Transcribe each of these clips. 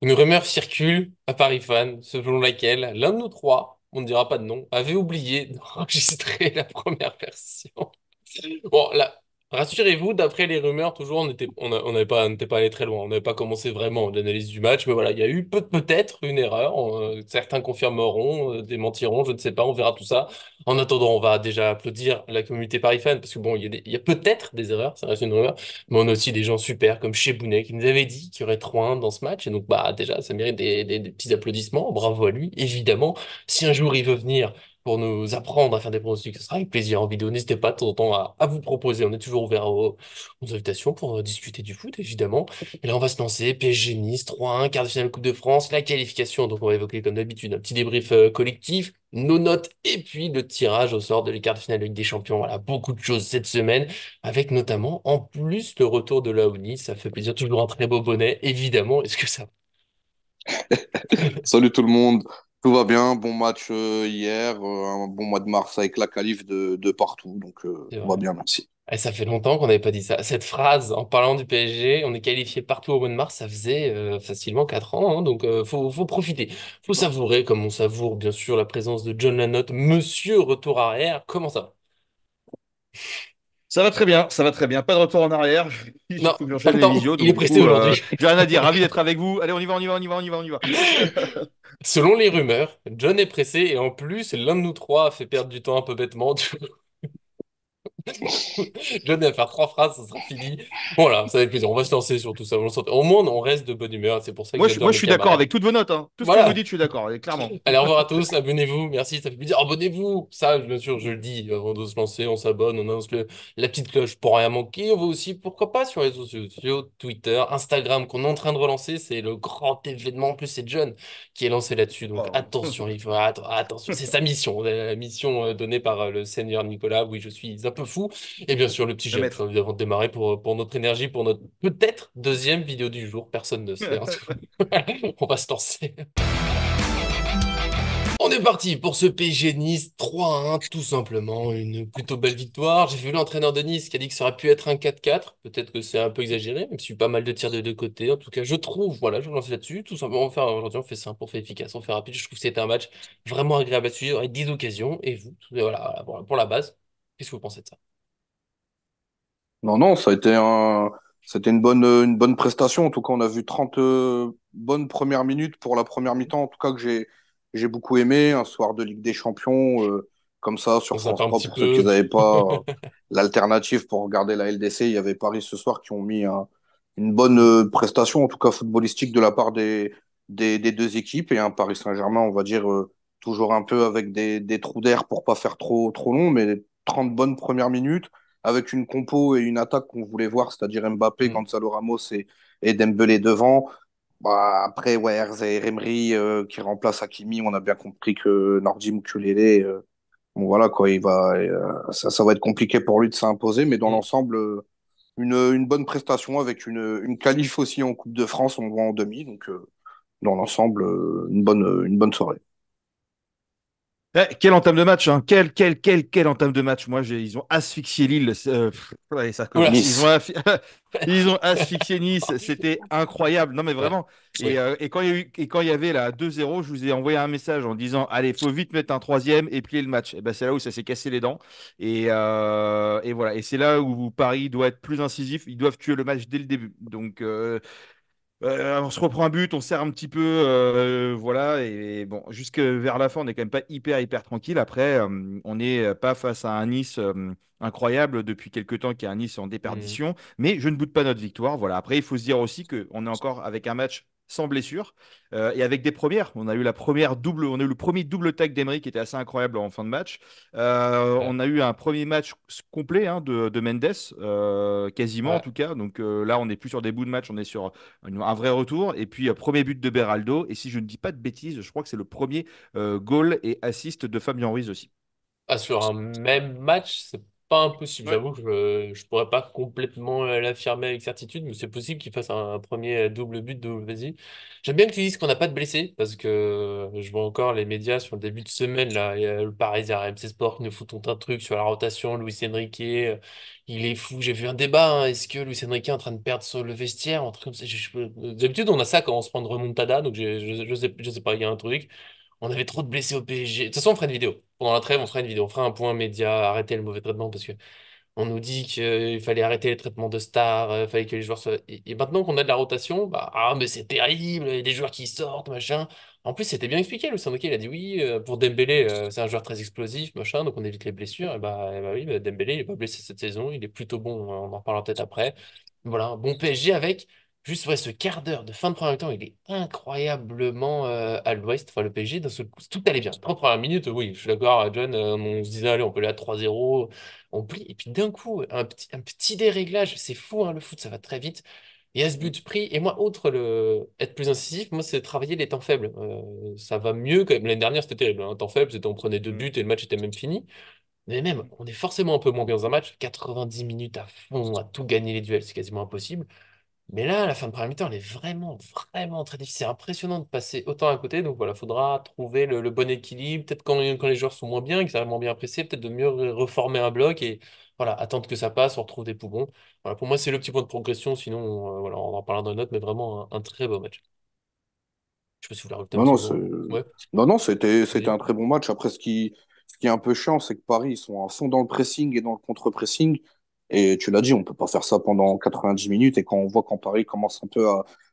Une rumeur circule à Paris Fan, selon laquelle l'un de nous trois, on ne dira pas de nom, avait oublié d'enregistrer la première version. Bon, là, rassurez-vous, d'après les rumeurs, toujours, on n'était pas allé très loin. On n'avait pas commencé vraiment l'analyse du match, mais voilà, il y a eu peut-être une erreur. Certains confirmeront, démentiront, je ne sais pas, on verra tout ça. En attendant, on va déjà applaudir la communauté Paris Fan, parce que bon, il y a peut-être des erreurs, ça reste une rumeur, mais on a aussi des gens super comme chez Bounet qui nous avait dit qu'il y aurait 3-1 dans ce match, et donc bah déjà, ça mérite des petits applaudissements. Bravo à lui, évidemment. Si un jour il veut venir pour nous apprendre à faire des pronostics. Ce sera avec plaisir en vidéo. N'hésitez pas de temps en temps à vous proposer. On est toujours ouvert aux invitations pour discuter du foot, évidemment. Et là, on va se lancer. PSG Nice, 3-1, quart de finale Coupe de France, la qualification. Donc, on va évoquer comme d'habitude un petit débrief collectif, nos notes et puis le tirage au sort de les quarts de finale Ligue des Champions. Voilà, beaucoup de choses cette semaine, avec notamment en plus le retour de Laouni. Ça fait plaisir, toujours un très beau bonnet, évidemment. Est-ce que ça... Salut tout le monde, tout va bien, bon match hier, un bon mois de mars avec la qualif de partout, donc C'est tout vrai. va bien, merci. Et ça fait longtemps qu'on n'avait pas dit ça. Cette phrase, en parlant du PSG, on est qualifié partout au mois de mars, ça faisait facilement 4 ans, hein, donc faut profiter. Faut savourer, comme on savoure bien sûr la présence de John Lanotte, monsieur retour arrière. Comment ça va? Ça va très bien, ça va très bien. Pas de retour en arrière. Il Non, faut que pas j'enchaîne le les temps, visios. il est Donc du pressé coup, aujourd'hui. j'ai rien à dire. Ravi d'être avec vous. Allez, on y va, on y va, on y va, on y va, on y va. Selon les rumeurs, John est pressé et en plus, l'un de nous trois a fait perdre du temps un peu bêtement. John va faire 3 phrases, ça sera fini. Voilà, ça va être plaisir. On va se lancer sur tout ça. Au moins, on reste de bonne humeur. C'est pour ça que Moi, j'adore je mes suis d'accord camarades. avec toutes vos notes, hein. Tout ce que vous Voilà. dites, je suis d'accord, clairement. Allez, au revoir à tous, abonnez-vous, merci, ça fait plaisir. Abonnez-vous, ça, bien sûr, je le dis avant de se lancer, on s'abonne, on annonce la petite cloche pour rien manquer. On va aussi, pourquoi pas, sur les réseaux sociaux, Twitter, Instagram, qu'on est en train de relancer, c'est le grand événement. En plus, c'est John qui est lancé là-dessus, donc Oh. attention, il faut, attention, c'est sa mission, la mission donnée par le Seigneur Nicolas. Oui, je suis un peu fou. Et bien sûr, le petit Le j'aime, maître. avant de démarrer pour notre énergie, pour notre peut-être deuxième vidéo du jour, personne ne sait, hein. On va se lancer. On est parti pour ce PSG Nice 3-1, tout simplement. Une plutôt belle victoire. J'ai vu l'entraîneur de Nice qui a dit que ça aurait pu être un 4-4. Peut-être que c'est un peu exagéré, même si pas mal de tirs de deux côtés. En tout cas, je trouve, voilà, je me lance là-dessus. Tout simplement, aujourd'hui, on fait simple, on fait efficace, on fait rapide. Je trouve que c'était un match vraiment agréable à suivre avec 10 occasions. Et vous, voilà, voilà, pour la base, qu'est-ce que vous pensez de ça? Non, non, c'était une bonne prestation, en tout cas on a vu 30 bonnes premières minutes pour la première mi-temps, en tout cas que j'ai beaucoup aimé, un soir de Ligue des Champions, comme ça On sur zappe France un 3 petit pour ceux qui peu. n'avaient pas l'alternative pour regarder la LDC, il y avait Paris ce soir qui ont mis une bonne prestation, en tout cas footballistique de la part des deux équipes, et un Paris Saint-Germain, on va dire, toujours un peu avec des trous d'air pour pas faire trop long, mais 30 bonnes premières minutes avec une compo et une attaque qu'on voulait voir, c'est-à-dire Mbappé, Hmm. Gonzalo Ramos et Dembélé devant. Bah, après, ouais, Hervé et Emery qui remplace Hakimi, on a bien compris que Nordi Mukiele, bon voilà quoi, ça va être compliqué pour lui de s'imposer, mais dans Hmm. l'ensemble, une bonne prestation avec une qualif aussi en Coupe de France, on voit en demi, donc dans l'ensemble, une bonne soirée. Quelle entame de match, hein. Quelle entame de match. Moi, ils ont asphyxié Lille. Ouais, ça Oula. commence. Nice. Ils ont asphyxié Nice. C'était incroyable. Non, mais Ouais. vraiment. Oui. Et quand il y a eu, et quand il y avait la 2-0, je vous ai envoyé un message en disant, allez, faut vite mettre un troisième et plier le match. Et ben, c'est là où ça s'est cassé les dents. Et voilà. Et c'est là où Paris doit être plus incisif. Ils doivent tuer le match dès le début. Donc, on se reprend un but, on serre un petit peu, voilà, et bon, jusque vers la fin, on n'est quand même pas hyper tranquille. Après, on n'est pas face à un Nice incroyable depuis quelques temps, qui est un Nice en Hmm. déperdition, mais je ne boude pas notre victoire. Voilà. Après, il faut se dire aussi qu'on est encore avec un match sans blessure et avec des premières. On a eu la première double, on a eu le premier double tag d'Emery qui était assez incroyable en fin de match. Ouais. On a eu un premier match complet hein, de Mendes, quasiment en Ouais. tout cas. Donc là, on n'est plus sur des bouts de match, on est sur un vrai retour. Et puis, premier but de Beraldo. Et si je ne dis pas de bêtises, je crois que c'est le premier goal et assist de Fabien Ruiz aussi. Ah, sur un même match, pas impossible. Ouais. J'avoue que je pourrais pas complètement l'affirmer avec certitude, mais c'est possible qu'il fasse un premier double but, double vas-y. J'aime bien que tu dises qu'on n'a pas de blessés, parce que je vois encore les médias sur le début de semaine, là, il y a le Parisien, RMC Sport qui nous foutent tout un truc sur la rotation, Luis Enrique, il est fou. J'ai vu un débat, hein, est-ce que Luis Enrique est en train de perdre le vestiaire, un truc comme ça. D'habitude, on a ça quand on se prend de remontada, donc je sais pas, il y a un truc. On avait trop de blessés au PSG. De toute façon, on fera une vidéo. Pendant la trêve, on fera une vidéo. On fera un point média, arrêter le mauvais traitement parce que on nous dit qu'il fallait arrêter les traitements de stars, il fallait que les joueurs soient. Et maintenant qu'on a de la rotation, bah, ah, mais c'est terrible, il y a des joueurs qui sortent, machin. En plus, c'était bien expliqué. Le Sandoké, il a dit oui, pour Dembélé, c'est un joueur très explosif, machin, donc on évite les blessures. Et bah oui, bah, Dembélé, il est pas blessé cette saison, il est plutôt bon, on en reparlera peut-être après. Voilà, un bon PSG avec juste ouais, ce quart d'heure de fin de première temps, il est incroyablement à l'ouest. Enfin, le PSG, d'un seul coup, tout allait bien. 30 premières minutes, oui, je suis d'accord, John, on se disait, allez, on peut aller à 3-0 on plie. Et puis d'un coup, un petit déréglage, c'est fou, hein, le foot, ça va très vite. Et à ce but pris, et moi, outre le être plus incisif, moi, c'est travailler les temps faibles. Ça va mieux quand même. L'année dernière, c'était terrible. Un temps faible, c'était on prenait deux Mm. buts et le match était même fini. Mais même, on est forcément un peu moins bien dans un match. 90 minutes à fond, à tout gagner les duels, c'est quasiment impossible. Mais là, à la fin de première mi-temps, elle est vraiment très difficile. C'est impressionnant de passer autant à côté. Donc voilà, faudra trouver le bon équilibre. Peut-être quand les joueurs sont moins bien, qu'ils arrivent moins bien pressés, peut-être de mieux reformer un bloc et voilà, attendre que ça passe, on retrouve des poumons. Voilà, pour moi, c'est le petit point de progression. Sinon, voilà, on en parlera dans une autre, mais vraiment un très beau match. Je sais pas si vous voulez rajouter un Non, petit non, mot. Ouais, non, c'était vas-y. un très bon match. Après, ce qui est un peu chiant, c'est que Paris, ils sont à fond dans le pressing et dans le contre-pressing. Et tu l'as dit, on peut pas faire ça pendant 90 minutes. Et quand on voit quand Paris commence un peu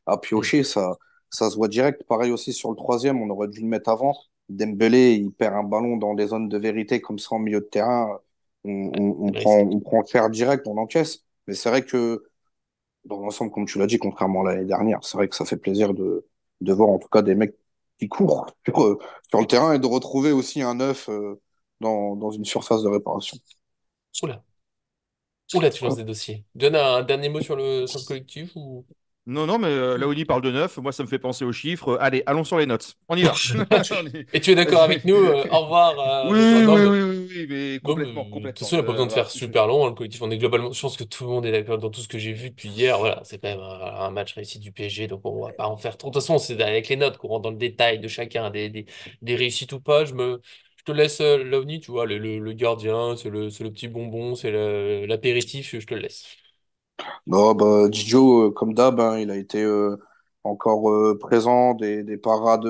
à Hmm. piocher, ça se voit direct. Pareil aussi sur le troisième, on aurait dû le mettre avant. Dembélé, il perd un ballon dans des zones de vérité comme ça en milieu de terrain. C'est le risque. On prend cher direct, on encaisse. Mais c'est vrai que dans l'ensemble, comme tu l'as dit, contrairement à l'année dernière, c'est vrai que ça fait plaisir de voir en tout cas des mecs qui courent sur le terrain et de retrouver aussi un œuf dans une surface de réparation. Oula, oula, tu lances Quoi. des dossiers. John a un dernier mot sur le collectif ou... Non, non, mais là où il parle de 9, moi ça me fait penser aux chiffres. Allez, allons sur les notes. On y va. On y- Et tu es d'accord avec nous? Au revoir, bonsoir. Oui, Non, oui, mais oui, oui, oui, mais non, complètement, mais de toute complètement. façon, il n'y a pas besoin de Voilà, faire super long, hein, le collectif. On est globalement, je pense que tout le monde est d'accord dans tout ce que j'ai vu depuis hier. Voilà, c'est quand même un match réussi du PSG, donc on va pas en faire trop. De toute façon, c'est avec les notes qu'on rentre dans le détail de chacun, des réussites ou pas. Je te laisse Laoni, tu vois, le gardien, c'est le petit bonbon, c'est l'apéritif, je te le laisse. Non, bah, Didio, comme d'hab, hein, il a été encore présent, des parades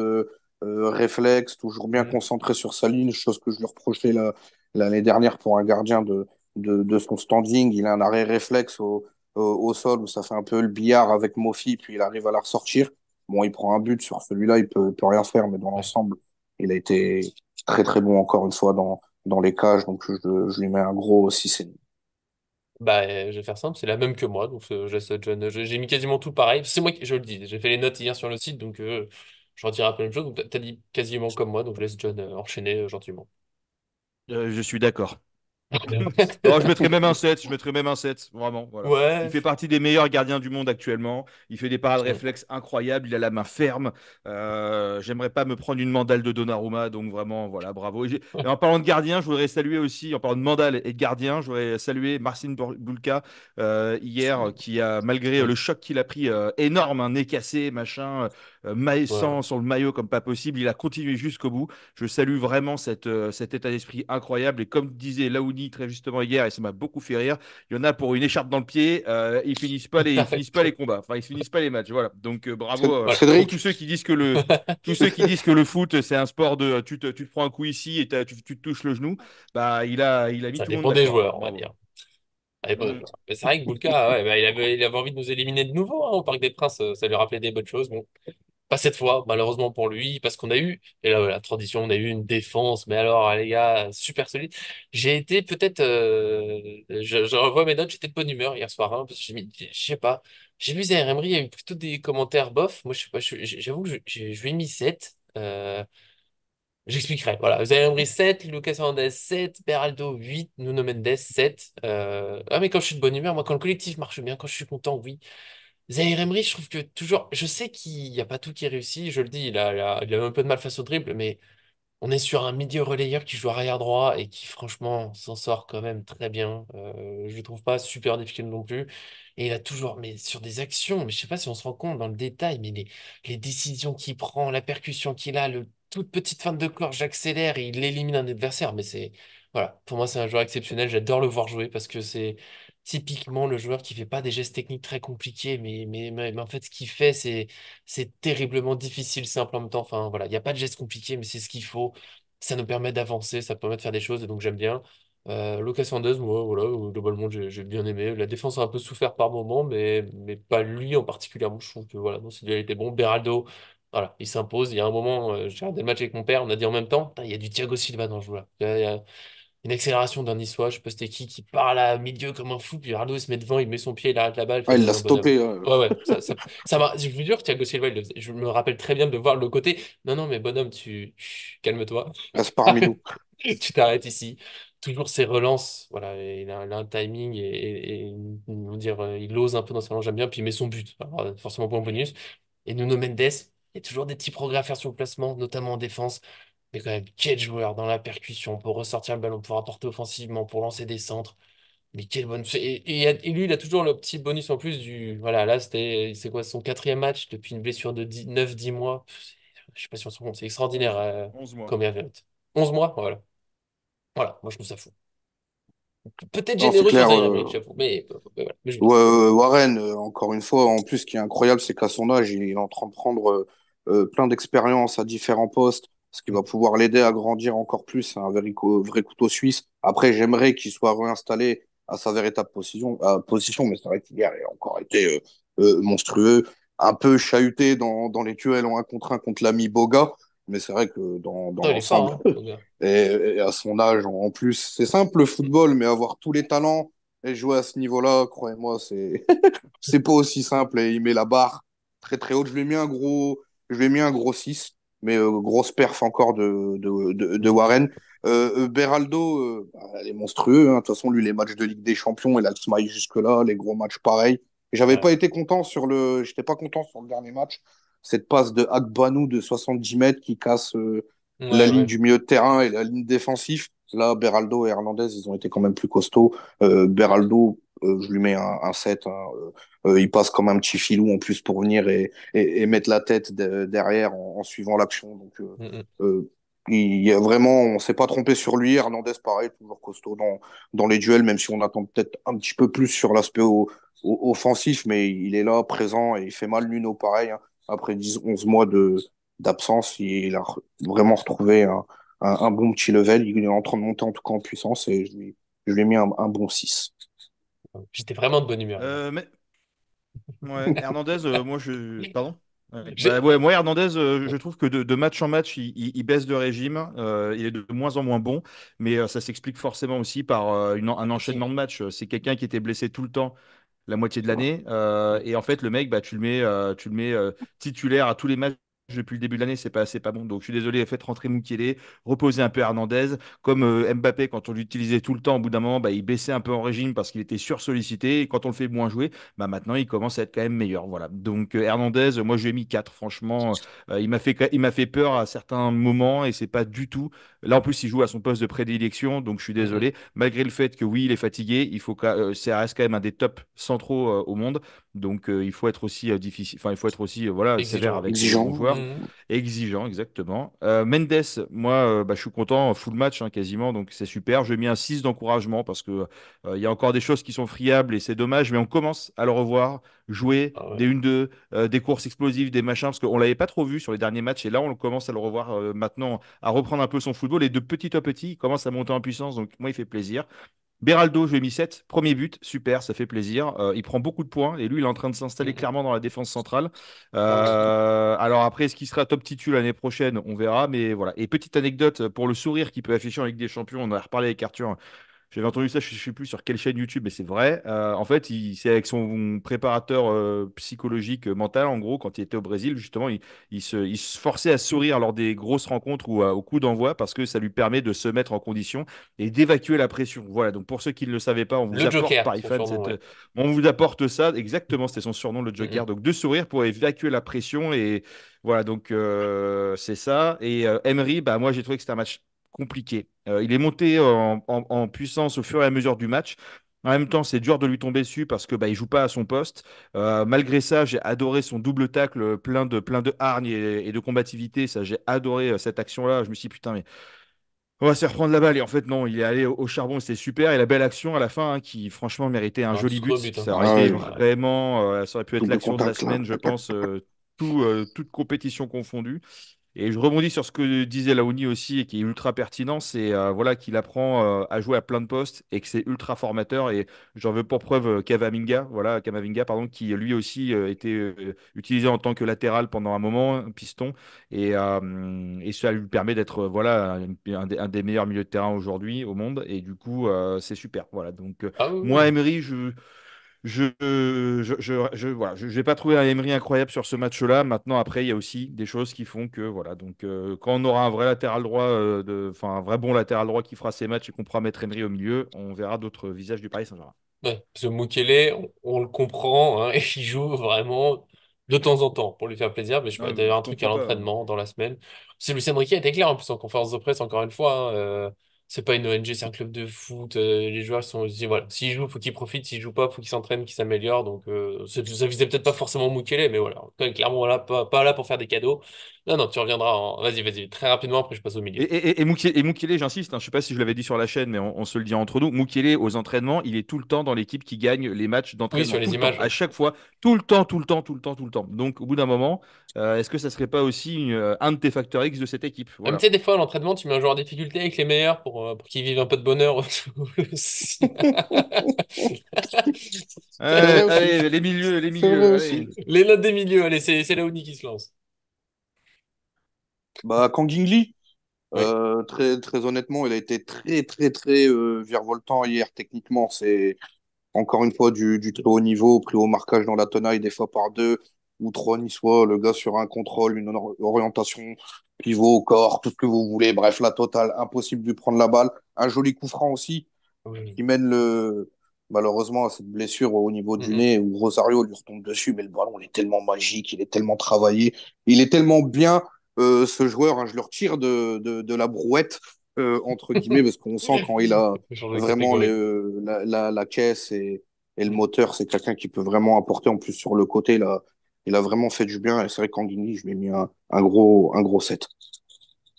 réflexes, toujours bien Mm. concentré sur sa ligne, chose que je lui reprochais l'année dernière pour un gardien de son standing. Il a un arrêt réflexe au sol où ça fait un peu le billard avec Mofi, puis il arrive à la ressortir. Bon, il prend un but sur celui-là, il peut rien faire, mais dans Ouais. l'ensemble, il a été très très bon encore une fois dans les cages, donc je lui mets un gros 6,5. Bah, je vais faire simple, c'est la même que moi, donc je laisse John. J'ai mis quasiment tout pareil. C'est moi qui, je le dis, j'ai fait les notes hier sur le site, donc je retire un peu la même chose. Donc t'as dit quasiment comme moi, donc je laisse John enchaîner gentiment. Je suis d'accord. Non, je mettrais même un 7. Je mettrais même un 7. Vraiment, voilà. Il Ouais. fait partie des meilleurs gardiens du monde actuellement. Il fait des parades Mm. réflexes incroyables. Il a la main ferme. J'aimerais pas me prendre une mandale de Donnarumma. Donc vraiment, voilà, bravo. Et en parlant de gardien, je voudrais saluer aussi, en parlant de mandale et de gardien, je voudrais saluer Marcin Bulka hier, qui a, malgré Mm. le choc qu'il a pris énorme, un nez cassé, machin, Ouais. sang sur le maillot comme pas possible, il a continué jusqu'au bout. Je salue vraiment cet état d'esprit incroyable. Et comme disait Laouni très justement hier, et ça m'a beaucoup fait rire, il y en a pour une écharpe dans le pied, ils finissent pas les combats, enfin ils finissent pas les matchs. Voilà. Donc bravo Voilà. pour Cédric, tous ceux qui disent que le foot c'est un sport de tu te prends un coup ici et tu te touches le genou. Bah il a mis Ça tout le monde dépend des d'accord. joueurs, Alors on va bravo. dire. Ça dépend des Mm. joueurs. Mais c'est vrai que Bulka, ouais, bah, il avait envie de nous éliminer de nouveau hein, au Parc des Princes. Ça lui rappelait des bonnes choses. Bon, pas cette fois, malheureusement pour lui, parce qu'on a eu, et là, la tradition, on a eu une défense, mais alors, les gars, super solide. J'ai été peut-être, je revois mes notes, j'étais de bonne humeur hier soir, hein, parce que je sais pas, j'ai vu Zaire Emery, il y a eu plutôt des commentaires bof. Moi, je sais pas, j'avoue que je lui ai mis 7. J'expliquerai. Voilà, Zaire Emery 7, Lucas Hernandez 7, Beraldo 8, Nuno Mendes 7. Ah, mais quand je suis de bonne humeur, moi, quand le collectif marche bien, quand je suis content, oui. Zaïre Emery, je trouve que toujours, je sais qu'il n'y a pas tout qui est réussi, je le dis, il a un peu de mal face au dribble, mais On est sur un milieu relayeur qui joue arrière droit et qui, franchement, s'en sort quand même très bien. Je le trouve pas super difficile non plus. Et il a toujours, mais sur des actions, mais je sais pas si on se rend compte dans le détail, mais les décisions qu'il prend, la percussion qu'il a, le toute petite feinte de corps, j'accélère et il élimine un adversaire. Mais c'est, voilà, pour moi, c'est un joueur exceptionnel. J'adore le voir jouer parce que c'est typiquement le joueur qui fait pas des gestes techniques très compliqués, mais en fait, ce qu'il fait, c'est terriblement difficile, simple en même temps. Enfin, voilà, il n'y a pas de gestes compliqués, mais c'est ce qu'il faut. Ça nous permet d'avancer, ça permet de faire des choses, et donc j'aime bien. Lucas Hernandez, moi, voilà, globalement, j'ai bien aimé. La défense a un peu souffert par moment, mais pas lui en particulier. Je trouve que voilà, dans cette duel, il était bon. Beraldo, voilà, il s'impose. Il y a un moment, j'ai regardé le match avec mon père, on a dit en même temps, putain, il y a du Thiago Silva dans ce jeu-là. Il y a une accélération d'un Niçois, je sais pas c'était qui part à milieu comme un fou, puis Beraldo il se met devant, il met son pied, il arrête la balle, Ah, fait il c'est l'a un bonhomme. stoppé. Ouais, ouais, ça m'a. Je vous jure, Thiago Silva, je me rappelle très bien de voir le côté. Non, non, mais bonhomme, calme-toi. Gaspard Milou. Tu t'arrêtes ici. Toujours ses relances, voilà, et il a un timing on va dire, il ose un peu dans sa relance, j'aime bien, puis il met son but. Alors, forcément point bonus. Et Nuno Mendes, il y a toujours des petits progrès à faire sur le placement, notamment en défense. Mais quand même, quel joueur dans la percussion pour ressortir le ballon, pour apporter offensivement, pour lancer des centres. Mais quel bonne. Et lui, il a toujours le petit bonus en plus du. Voilà, là, c'est quoi son quatrième match depuis une blessure de 9-10 mois. Je sais pas si on se rend compte, c'est extraordinaire 11 mois. comme il avait. 11 mois, voilà. Voilà, moi je trouve ça fou. Peut-être Non, c'est généreux sur clair. Zaire Emery, j'avoue, mais voilà, mais je le Ouais, dis. Warren, encore une fois, en plus, ce qui est incroyable, c'est qu'à son âge, il est en train de prendre plein d'expériences à différents postes, ce qui va pouvoir l'aider à grandir encore plus. C'est un vrai couteau suisse. Après, j'aimerais qu'il soit réinstallé à sa véritable position, mais c'est vrai qu'hier, il a encore été monstrueux, un peu chahuté dans les duels en un contre l'ami Boga, mais c'est vrai que dans Non, il est fort, l'ensemble, hein, le gars. et à son âge, en plus, c'est simple le football, mais avoir tous les talents et jouer à ce niveau-là, croyez-moi, c'est pas aussi simple et il met la barre très très haute. Je lui ai mis un gros 6, mais grosse perf encore de Mhm. Warren. Beraldo, elle est monstrueux, hein. De toute façon, lui, les matchs de Ligue des Champions, il a le smile jusque-là, les gros matchs pareils. Ouais. J'étais pas content sur le dernier match. Cette passe de Agbanou de 70 mètres qui casse la Ouais, ligne ouais. du milieu de terrain et la ligne défensive. Là, Beraldo et Hernandez, ils ont été quand même plus costauds. Beraldo, je lui mets un 7, hein. Il passe comme un petit filou en plus pour venir et mettre la tête derrière en suivant l'action. Donc, Mhm. il y a vraiment, on s'est pas trompé sur lui. Hernandez, pareil, toujours costaud dans les duels, même si on attend peut-être un petit peu plus sur l'aspect offensif, mais il est là, présent, et il fait mal Nuno, pareil, hein. Après 11 mois d'absence, il a vraiment retrouvé un bon petit level. Il est en train de monter en tout cas en puissance et je lui ai mis un bon 6. J'étais vraiment de bonne humeur hier. Mais ouais, Hernandez, moi je. Pardon? Ouais. Bah, J'ai- ouais, moi, Hernandez, je trouve que de match en match, il baisse de régime. Il est de moins en moins bon. Mais ça s'explique forcément aussi par un Si. enchaînement de matchs. C'est quelqu'un qui était blessé tout le temps la moitié de l'année. Et en fait, le mec, bah, tu le mets titulaire à tous les matchs depuis le début de l'année. C'est pas bon. Donc, je suis désolé, faites rentrer Mukele, reposez un peu Hernandez. Comme Mbappé, quand on l'utilisait tout le temps, au bout d'un moment, bah, il baissait un peu en régime parce qu'il était sursollicité. Et quand on le fait moins jouer, bah, maintenant, il commence à être quand même meilleur. Voilà. Donc, Hernandez, moi, je lui ai mis 4. Franchement, il m'a fait peur à certains moments et c'est pas du tout. Là, en plus, il joue à son poste de prédilection. Donc, je suis Mhm. désolé malgré le fait que oui, il est fatigué, ça reste quand même un des tops centraux au monde. Donc il faut être aussi difficile, enfin il faut être aussi voilà sévère Exigeant. avec les bons Exigeant. joueurs, Mhm. exigeant exactement. Mendes, moi bah, je suis content, full match hein, quasiment, donc c'est super. Je mis un 6 d'encouragement parce que il y a encore des choses qui sont friables et c'est dommage, mais on commence à le revoir jouer Ah des ouais. 1-2, des courses explosives, des machins, parce qu'on l'avait pas trop vu sur les derniers matchs et là on commence à le revoir maintenant à reprendre un peu son football et de petit à petit il commence à monter en puissance, donc moi il fait plaisir. Beraldo, je lui ai mis 7. Premier but, super, ça fait plaisir. Il prend beaucoup de points et lui, il est en train de s'installer Mhm. clairement dans la défense centrale. Ouais, ouais. Alors après, est-ce qu'il sera top titu l'année prochaine? On verra, mais voilà. Et petite anecdote pour le sourire qu'il peut afficher en Ligue des Champions, on en a reparlé avec Arthur. J'avais entendu ça, je ne sais plus sur quelle chaîne YouTube, mais c'est vrai. En fait, c'est avec son préparateur psychologique mental, en gros, quand il était au Brésil, justement, il se forçait à sourire lors des grosses rencontres ou au coup d'envoi parce que ça lui permet de se mettre en condition et d'évacuer la pression. Voilà, donc pour ceux qui ne le savaient pas, on vous Le apporte, Joker, Paris son Fan, surnom, ouais. on vous apporte ça, exactement, c'était son surnom, le Mm, Joker. mm. Donc de sourire pour évacuer la pression et voilà, donc c'est ça. Et Emery, bah, moi j'ai trouvé que c'était un match compliqué. Il est monté en puissance au fur et à mesure du match. En même temps, c'est dur de lui tomber dessus parce que bah, il joue pas à son poste. Malgré ça, j'ai adoré son double tacle plein de hargne et de combativité. Ça, j'ai adoré cette action-là. Je me suis dit, putain, mais on va se faire reprendre la balle. Et en fait, non, il est allé au charbon, c'était super. Et la belle action à la fin, hein, qui franchement méritait un Un joli très beau but. but, hein. Ça aurait Ah été oui, vraiment, ça aurait pu être double l'action de la contact, là. semaine, je pense, toute compétition confondue. Et je rebondis sur ce que disait Laouni aussi et qui est ultra pertinent, c'est voilà qu'il apprend à jouer à plein de postes et que c'est ultra formateur. Et j'en veux pour preuve Kamavinga, pardon, qui lui aussi était utilisé en tant que latéral pendant un moment, un piston, et ça lui permet d'être voilà un des meilleurs milieux de terrain aujourd'hui au monde. Et du coup, c'est super. Voilà. Donc Ah oui, moi, oui. Emery, voilà, je vais pas trouver un Emery incroyable sur ce match-là. Maintenant, après, il y a aussi des choses qui font que, voilà. Donc, quand on aura un vrai latéral droit, enfin, un vrai bon latéral droit qui fera ses matchs et qu'on pourra mettre Emery au milieu, on verra d'autres visages du Paris Saint-Germain. Ouais, parce que Mukele, on le comprend, hein, et il joue vraiment de temps en temps pour lui faire plaisir. Mais je sais pas, Non, d'ailleurs je un truc à comprends pas. l'entraînement dans la semaine. C'est Lucien Riquet était clair en plus en conférence de presse, encore une fois, hein, c'est pas une ONG, c'est un club de foot. Les joueurs sont dit, voilà, s'ils jouent, faut qu'ils profitent. S'ils jouent pas, faut qu'ils s'entraînent, qu'ils s'améliorent. Donc ça visait peut-être pas forcément Mukele, mais voilà. Clairement, là, pas là pour faire des cadeaux. Non, non, tu reviendras Vas-y, vas-y, très rapidement, après je passe au milieu. Et Mukiele, j'insiste, hein, je ne sais pas si je l'avais dit sur la chaîne, mais on se le dit entre nous. Mukiele, aux entraînements, il est tout le temps dans l'équipe qui gagne les matchs Oui, d'entraînement. sur Tout les le temps, images, à ouais. chaque fois, tout le temps, tout le temps, tout le temps, tout le temps. Donc, au bout d'un moment, est-ce que ça ne serait pas aussi un de tes facteurs X de cette équipe? Même, tu Voilà. sais, des fois, à l'entraînement, tu mets un joueur en difficulté avec les meilleurs pour qu'ils vivent un peu de bonheur aussi. C'est vrai aussi. Allez, les C'est vrai milieux, aussi. allez. Les notes des milieux, allez, c'est Laouni qui se lance. Bah, Kangin Oui. très honnêtement, il a été très virevoltant hier techniquement. C'est encore une fois du très haut niveau, pris au marquage dans la tenaille, des fois par deux ou trois niçois. Le gars sur un contrôle, une orientation, pivot au corps, tout ce que vous voulez. Bref, la totale, impossible de lui prendre la balle. Un joli coup franc aussi Oui. qui mène malheureusement à cette blessure au niveau du Mhm. nez où Rosario lui retombe dessus. Mais le ballon, il est tellement magique, il est tellement travaillé, il est tellement bien ce joueur, hein, je le retire de la brouette, entre guillemets, parce qu'on sent quand il a Faut changer de vraiment catégorie. la caisse et le Mhm. moteur, c'est quelqu'un qui peut vraiment apporter en plus sur le côté. Là, il a vraiment fait du bien. Et c'est vrai qu'Anguigny, je lui ai mis un gros set.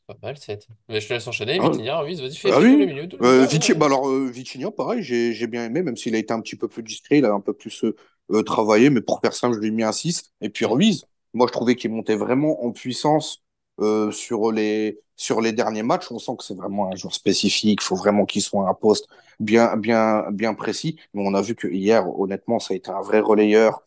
Pas mal, 7. Mais je te laisse enchaîner, Ah, ouais. Vitinha, Ruiz, vas-y, Ah fais tous les oui, milieux, tous les milieux. Ouais, ouais, ouais. Vitinha, pareil, j'ai bien aimé, même s'il a été un petit peu plus discret, il a un peu plus travaillé, mais pour faire simple, je lui ai mis un 6. Et puis Mhm. Ruiz, moi je trouvais qu'il montait vraiment en puissance sur les derniers matchs. On sent que c'est vraiment un joueur spécifique, il faut vraiment qu'il soit à un poste bien précis. Mais on a vu que hier, honnêtement, ça a été un vrai relayeur.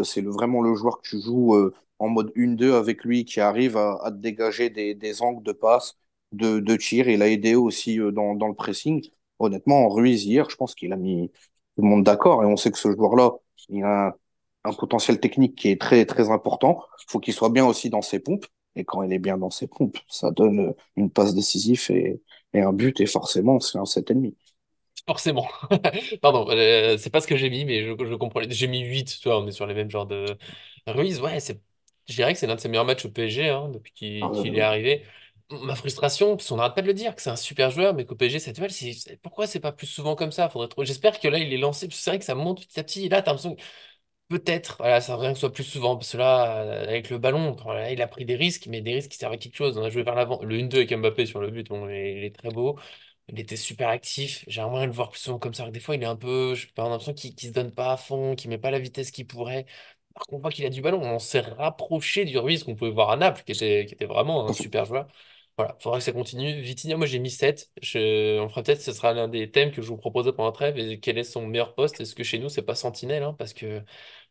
C'est vraiment le joueur que tu joues en mode 1-2 avec lui qui arrive à te dégager des angles de passe de tir. Il a aidé aussi dans le pressing. Honnêtement, Ruiz, hier, je pense qu'il a mis tout le monde d'accord. Et on sait que ce joueur-là, il a un potentiel technique qui est très important. Il faut qu'il soit bien aussi dans ses pompes. Et quand il est bien dans ses pompes, ça donne une passe décisive et un but. Et forcément, c'est un 7,5. Forcément. Pardon, c'est pas ce que j'ai mis, mais je comprends. J'ai mis 8, tu vois, on est sur les mêmes genres de. Ruiz, ouais, je dirais que c'est l'un de ses meilleurs matchs au PSG, hein, depuis qu'il est arrivé. Ma frustration, parce qu'on n'arrête pas de le dire, que c'est un super joueur, mais qu'au PSG, cette balle, pourquoi c'est pas plus souvent comme ça? J'espère que là, il est lancé, parce que c'est vrai que ça monte petit à petit. Et là, t'as l'impression que peut-être, voilà, ça devrait que ce soit plus souvent, parce que là, avec le ballon, là, il a pris des risques, mais des risques qui servent à quelque chose. On a joué vers l'avant. Le 1-2 avec Mbappé sur le but, bon, il est très beau. Il était super actif. J'aimerais le voir plus souvent comme ça. Des fois, il est un peu, je sais pas, on a l'impression qu'il se donne pas à fond, qu'il met pas la vitesse qu'il pourrait. Par contre, on voit qu'il a du ballon. On s'est rapproché du Ruiz qu'on pouvait voir à Naples, qui était vraiment un super joueur. Voilà, faudra que ça continue. Vitinha, moi j'ai mis 7. On fera peut-être, ce sera l'un des thèmes que je vous proposerai pendant la trêve. Et quel est son meilleur poste? Est-ce que chez nous, c'est pas Sentinelle, hein, parce que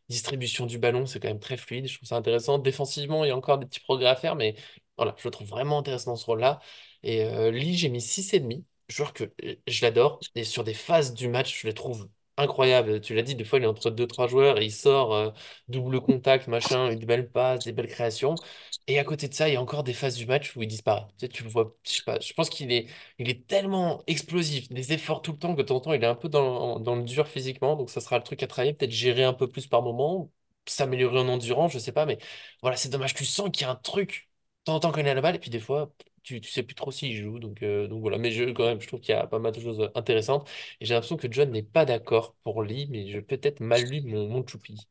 distribution du ballon, c'est quand même très fluide. Je trouve ça intéressant. Défensivement, il y a encore des petits progrès à faire, mais voilà, je le trouve vraiment intéressant dans ce rôle-là. Et Lee, j'ai mis 6,5. joueur que je l'adore. Et sur des phases du match, je le trouve incroyable. Tu l'as dit, des fois, il est entre deux trois joueurs et il sort double contact, machin, une belle passe, des belles créations. Et à côté de ça, il y a encore des phases du match où il disparaît. Tu sais, tu le vois, je sais pas, je pense il est tellement explosif, des efforts tout le temps que de temps en temps, il est un peu dans le dur physiquement. Donc ça sera le truc à travailler, peut-être gérer un peu plus par moment, s'améliorer en endurance, je sais pas. Mais voilà, c'est dommage. Tu sens qu'il y a un truc de temps en temps quand il a la balle, et puis des fois tu sais plus trop s'il joue, donc voilà. Mais quand même, je trouve qu'il y a pas mal de choses intéressantes. Et j'ai l'impression que John n'est pas d'accord pour Lee, mais je vais peut-être mal lu mon choupi.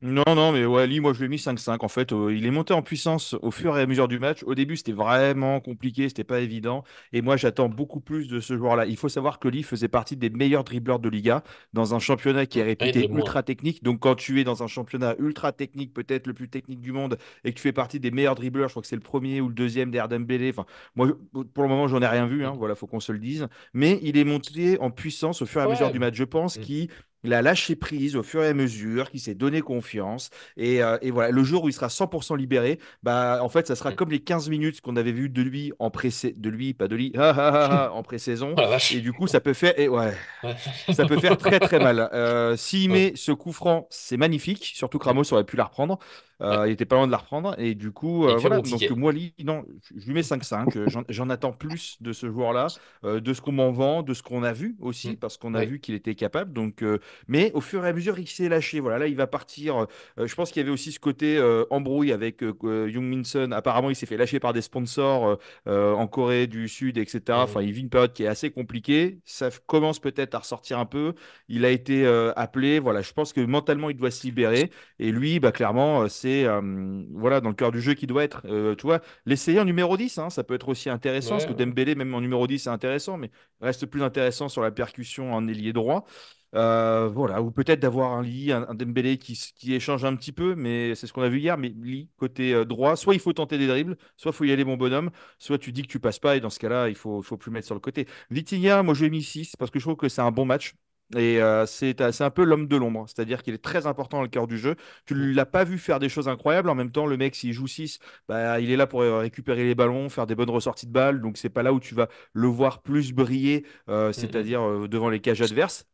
Non, non, mais ouais, Lee, moi je lui ai mis 5-5. En fait, il est monté en puissance au fur et à mesure du match. Au début, c'était vraiment compliqué, c'était pas évident. Et moi, j'attends beaucoup plus de ce joueur-là. Il faut savoir que Lee faisait partie des meilleurs dribbleurs de Liga dans un championnat qui est Ah, il réputé dribble moins. ultra technique. Donc, quand tu es dans un championnat ultra technique, peut-être le plus technique du monde, et que tu fais partie des meilleurs dribbleurs, je crois que c'est le premier ou le deuxième derrière Dembélé. Enfin, moi, pour le moment, j'en ai rien vu. Hein, Mm. voilà, faut qu'on se le dise. Mais il est monté en puissance au fur et à mesure Ouais. du match. Je pense Mm. qu'il a lâché prise au fur et à mesure, qu'il s'est donné confiance. Et voilà, le jour où il sera 100% libéré, bah, en fait, ça sera Mm. comme les 15 minutes qu'on avait vu de lui de lui, pas de lui, en pré-saison. Oh la Et vache. du coup, ça peut faire, et ouais, Ouais. ça peut faire très très mal. S'il Ouais. met ce coup franc, c'est magnifique. Surtout que Mm. Ramos aurait pu la reprendre. Ouais. Il était pas loin de la reprendre. Et du coup, Et il fait voilà. bon Donc, ticket. moi, non, je lui mets 5-5. J'en attends plus de ce joueur-là, de ce qu'on m'en vend, de ce qu'on a vu aussi, Mm. parce qu'on a Oui. vu qu'il était capable. Donc, mais au fur et à mesure, il s'est lâché. Voilà, là, il va partir. Je pense qu'il y avait aussi ce côté embrouille avec Young Min Son. Apparemment, il s'est fait lâcher par des sponsors en Corée du Sud, etc. Enfin, Mm. il vit une période qui est assez compliquée. Ça commence peut-être à ressortir un peu. Il a été appelé. Voilà, je pense que mentalement, il doit se libérer. Et lui, bah, clairement, c'est voilà, dans le cœur du jeu qu'il doit être. Tu vois, l'essayer en numéro 10, hein, ça peut être aussi intéressant, parce Ouais, que ouais. Dembélé, même en numéro 10, c'est intéressant, mais reste plus intéressant sur la percussion en ailier droit. Voilà, ou peut-être d'avoir un Lee, un Dembélé qui échange un petit peu, mais c'est ce qu'on a vu hier. Mais Lee, côté droit, soit il faut tenter des dribbles, soit il faut y aller, mon bonhomme, soit tu dis que tu passes pas, et dans ce cas-là, il faut plus mettre sur le côté. Vitinha, moi je lui ai mis 6 parce que je trouve que c'est un bon match. Et c'est un peu l'homme de l'ombre, c'est-à-dire qu'il est très important dans le cœur du jeu. Tu Mm. ne l'as pas vu faire des choses incroyables. En même temps, le mec, s'il joue 6, bah, il est là pour récupérer les ballons, faire des bonnes ressorties de balles. Donc, c'est pas là où tu vas le voir plus briller, Mm. Mm. c'est-à-dire devant les cages adverses.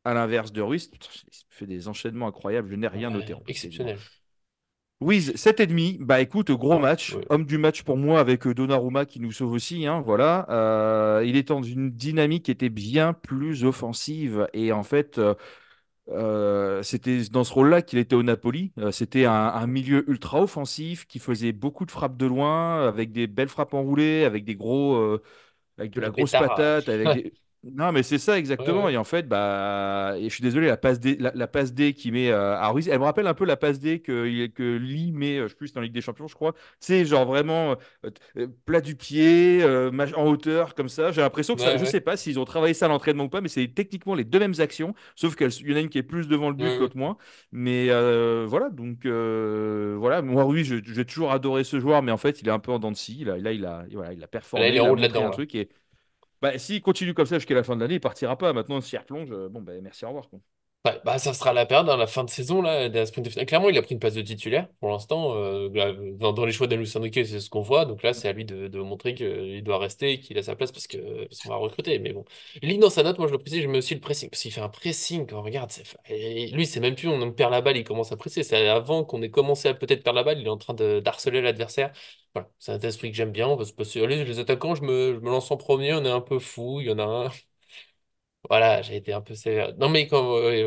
À l'inverse de Ruiz, putain, il fait des enchaînements incroyables. Je n'ai rien noté en Ouais, plus quasiment. exceptionnel. Ruiz, 7,5. Bah écoute, gros Ah, match. ouais. Homme du match pour moi avec Donnarumma qui nous sauve aussi. Hein, voilà. Il est dans une dynamique qui était bien plus offensive. Et en fait, c'était dans ce rôle-là qu'il était au Napoli. C'était un milieu ultra offensif qui faisait beaucoup de frappes de loin, avec des belles frappes enroulées, avec de Des la grosse pétards. patate, avec des. Non, mais c'est ça Ouais, exactement. ouais. Et en fait, bah, et je suis désolé, la passe D qu'il met à Ruiz, elle me rappelle un peu la passe D que Lee met, je sais plus, c'est en Ligue des Champions, je crois. C'est genre vraiment plat du pied, en hauteur, comme ça. J'ai l'impression que ça, Ouais, je sais ouais. pas s'ils ont travaillé ça à l'entraînement ou pas, mais c'est techniquement les deux mêmes actions, sauf qu'il y en a une qui est plus devant le but, Mm. l'autre moins. Mais voilà, donc voilà. Moi, Ruiz, j'ai toujours adoré ce joueur, mais en fait, il est un peu en dents de scie. Voilà, il a Là, il performé, est il en a haut de montré là-dedans, un là. truc. Et bah, s'il continue comme ça jusqu'à la fin de l'année, il partira pas. Maintenant, s'il replonge, bon, bah, merci, au revoir, quoi. Ouais, bah, ça sera la période, hein, la fin de saison, là, de la sprint de finale. Clairement, il a pris une place de titulaire pour l'instant. Là, dans les choix de Luis Enrique, c'est ce qu'on voit. Donc là, c'est à lui de montrer qu'il doit rester, qu'il a sa place parce qu'on va recruter. Mais bon. Lee, dans sa note, moi, je le précise, je mets aussi le pressing. Parce qu'il fait un pressing, quand on regarde. Et lui, c'est même plus on perd la balle, il commence à presser. C'est avant qu'on ait commencé à peut-être perdre la balle, il est en train d'harceler l'adversaire. Voilà, c'est un esprit que j'aime bien. On va se passer. Allez, les attaquants, je me lance en premier. On est un peu fou. Il y en a un. Voilà, j'ai été un peu sévère. Non, mais quand,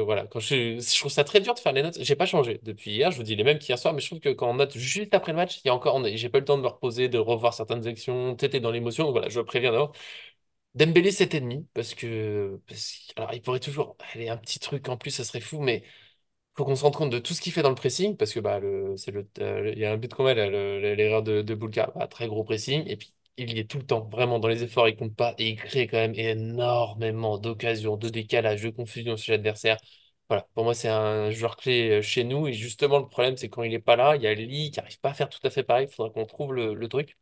voilà, je trouve ça très dur de faire les notes. J'ai pas changé depuis hier, je vous dis les mêmes qu'hier soir, mais je trouve que quand on note juste après le match, il y a encore, j'ai pas eu le temps de me reposer, de revoir certaines actions, t'étais dans l'émotion, donc voilà, je préviens d'abord. Dembélé 7,5, alors il pourrait toujours, allez, un petit truc en plus, ça serait fou, mais faut qu'on se rende compte de tout ce qu'il fait dans le pressing, parce que bah, il y a un but qu'on met, là, l'erreur de Boulka, bah, très gros pressing, et puis il y est tout le temps, vraiment dans les efforts, il compte pas, et il crée quand même énormément d'occasions, de décalages, de confusion chez l'adversaire. Voilà, pour moi, c'est un joueur clé chez nous, et justement, le problème, c'est quand il est pas là, il y a Lee qui arrive pas à faire tout à fait pareil, il faudra qu'on trouve le truc.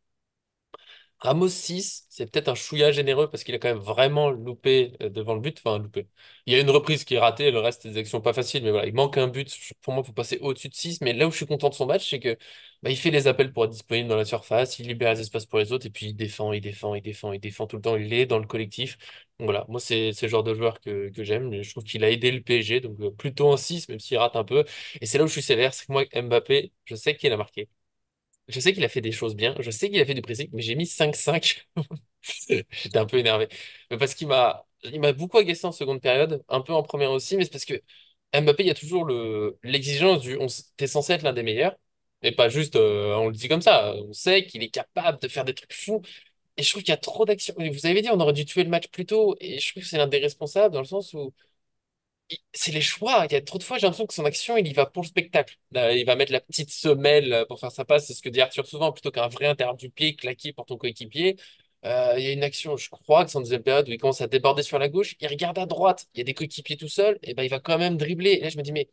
Ramos 6, c'est peut-être un chouïa généreux parce qu'il a quand même vraiment loupé devant le but. Enfin, loupé. Il y a une reprise qui est ratée, le reste, c'est des actions pas faciles. Mais voilà, il manque un but. Pour moi, il faut passer au-dessus de 6. Mais là où je suis content de son match, c'est que bah, il fait les appels pour être disponible dans la surface, il libère les espaces pour les autres, et puis il défend, il défend, il défend, il défend tout le temps. Il est dans le collectif. Donc voilà, moi, c'est le genre de joueur que j'aime. Je trouve qu'il a aidé le PSG, donc plutôt un 6, même s'il rate un peu. Et c'est là où je suis sévère, c'est que moi, Mbappé, je sais qu'il a marqué. Je sais qu'il a fait des choses bien, je sais qu'il a fait du pressing, mais j'ai mis 5-5. J'étais un peu énervé. Mais parce qu'il m'a beaucoup agacé en seconde période, un peu en première aussi, mais c'est parce que Mbappé, il y a toujours l'exigence du t'es censé être l'un des meilleurs, et pas juste on le dit comme ça. On sait qu'il est capable de faire des trucs fous, et je trouve qu'il y a trop d'actions. Vous avez dit, on aurait dû tuer le match plus tôt, et je trouve que c'est l'un des responsables dans le sens où c'est les choix. Il y a trop de fois, j'ai l'impression que son action, il y va pour le spectacle. Là, il va mettre la petite semelle pour faire sa passe. C'est ce que dit Arthur souvent, plutôt qu'un vrai intérieur du pied claqué pour ton coéquipier. Il y a une action, je crois que c'est en deuxième période, où il commence à déborder sur la gauche. Il regarde à droite. Il y a des coéquipiers tout seul. Et ben, il va quand même dribbler. Et là, je me dis, mais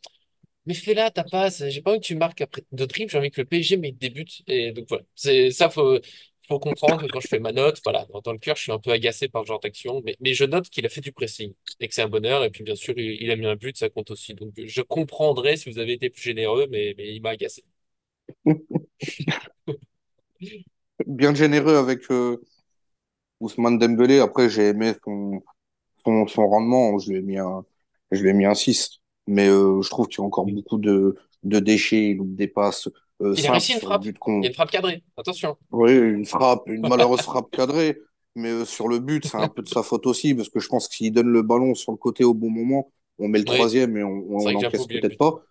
fais-la ta passe. J'ai pas envie que tu marques après de dribble. J'ai envie que le PSG mette des buts. Et donc voilà. C'est ça, faut comprendre que quand je fais ma note, voilà, dans le cœur, je suis un peu agacé par ce genre d'action. Mais je note qu'il a fait du pressing et que c'est un bonheur. Et puis, bien sûr, il a mis un but, ça compte aussi. Donc, je comprendrais si vous avez été plus généreux, mais il m'a agacé. Bien généreux avec Ousmane Dembélé. Après, j'ai aimé son rendement. Je lui ai mis un 6. Mais je trouve qu'il y a encore beaucoup de déchets. Il loupe des passes Il a simples réussi une sur le frappe. but Il y a qu'on. une frappe cadrée. Attention. Oui, une malheureuse frappe cadrée. Mais sur le but, c'est un peu de sa faute aussi. Parce que je pense que s'il donne le ballon sur le côté au bon moment, on met le Oui, troisième et c'est on vrai que j'ai un peu n'encaisse oublié le peut-être but. pas.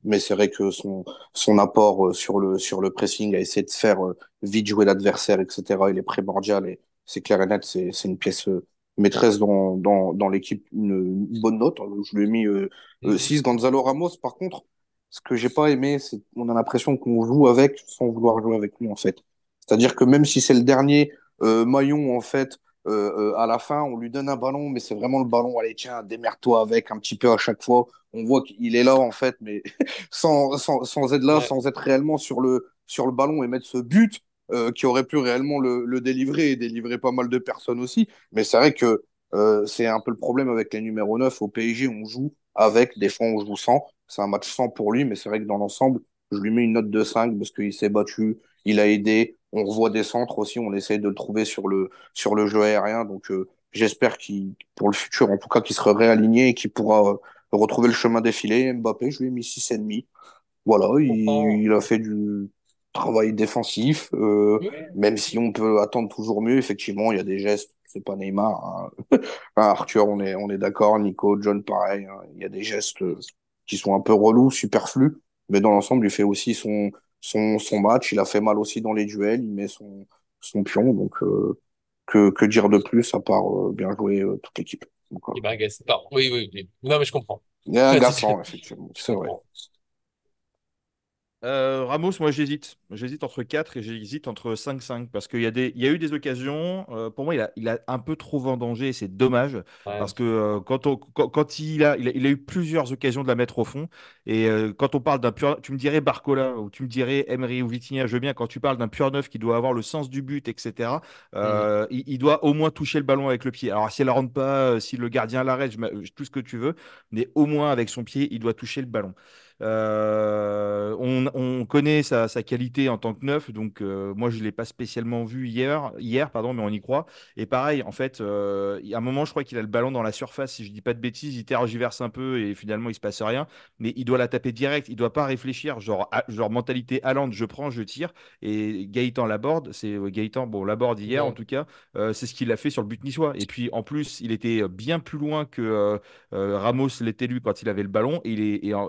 Mais c'est vrai que son apport sur le pressing, à essayer de faire vite jouer l'adversaire, etc., il est primordial et c'est clair et net, c'est une pièce maîtresse dans l'équipe, une bonne note. Je lui ai mis Mhm. 6. Gonzalo Ramos, par contre, ce que j'ai pas aimé, c'est qu'on a l'impression qu'on joue avec sans vouloir jouer avec lui, en fait. C'est-à-dire que même si c'est le dernier maillon, en fait, à la fin, on lui donne un ballon, mais c'est vraiment le ballon, allez, tiens, démerde-toi avec un petit peu à chaque fois. On voit qu'il est là, en fait, mais sans être là, Ouais. sans être réellement sur le ballon et mettre ce but qui aurait pu réellement le délivrer et délivrer pas mal de personnes aussi. Mais c'est vrai que c'est un peu le problème avec les numéros 9. Au PSG, on joue avec, des fois on joue sans. C'est un match sans pour lui, mais c'est vrai que dans l'ensemble, je lui mets une note de 5 parce qu'il s'est battu, il a aidé. On revoit des centres aussi, on essaye de le trouver sur le jeu aérien. Donc j'espère qu'il, pour le futur, en tout cas, qu'il sera réaligné et qu'il pourra retrouver le chemin défilé. Mbappé, je lui ai mis 6,5. Voilà, Je comprends. il a fait du travail défensif, Oui. même si on peut attendre toujours mieux. Effectivement, il y a des gestes, c'est pas Neymar, hein. Hein, Arthur, on est d'accord, Nico, John, pareil, hein. Il y a des gestes qui sont un peu relous, superflus, mais dans l'ensemble, il fait aussi son match. Il a fait mal aussi dans les duels, il met son pion. Donc, que dire de plus à part bien jouer toute l'équipe. Donc, Il m'a agacé. Pardon. Oui, oui, oui. Non, mais je comprends. il est agaçant, effectivement, Je c'est vrai. comprends. Ramos, moi j'hésite. J'hésite entre 4 et j'hésite entre 5-5 parce il y a eu des occasions. Pour moi, il a un peu trop vendangé et c'est dommage Ouais. parce que quand il a eu plusieurs occasions de la mettre au fond. Et quand on parle d'un pur, tu me dirais Barcola ou tu me dirais Emery ou Vitinha, je veux bien, quand tu parles d'un pur neuf qui doit avoir le sens du but, etc., Mhm. il doit au moins toucher le ballon avec le pied. Alors, si elle ne rentre pas, si le gardien l'arrête, tout ce que tu veux, mais au moins avec son pied, il doit toucher le ballon. On connaît sa qualité en tant que neuf, donc moi je ne l'ai pas spécialement vu hier pardon, mais on y croit. Et pareil, en fait, il y a un moment, je crois qu'il a le ballon dans la surface, si je dis pas de bêtises, il tergiverse un peu et finalement il se passe rien, mais il doit la taper direct, il doit pas réfléchir, genre mentalité Haaland, je prends, je tire. Et Gaëtan Laborde, c'est Gaëtan, bon, Laborde hier en Ouais. tout cas, c'est ce qu'il a fait sur le but niçois. Et puis en plus, il était bien plus loin que Ramos l'était lui quand il avait le ballon.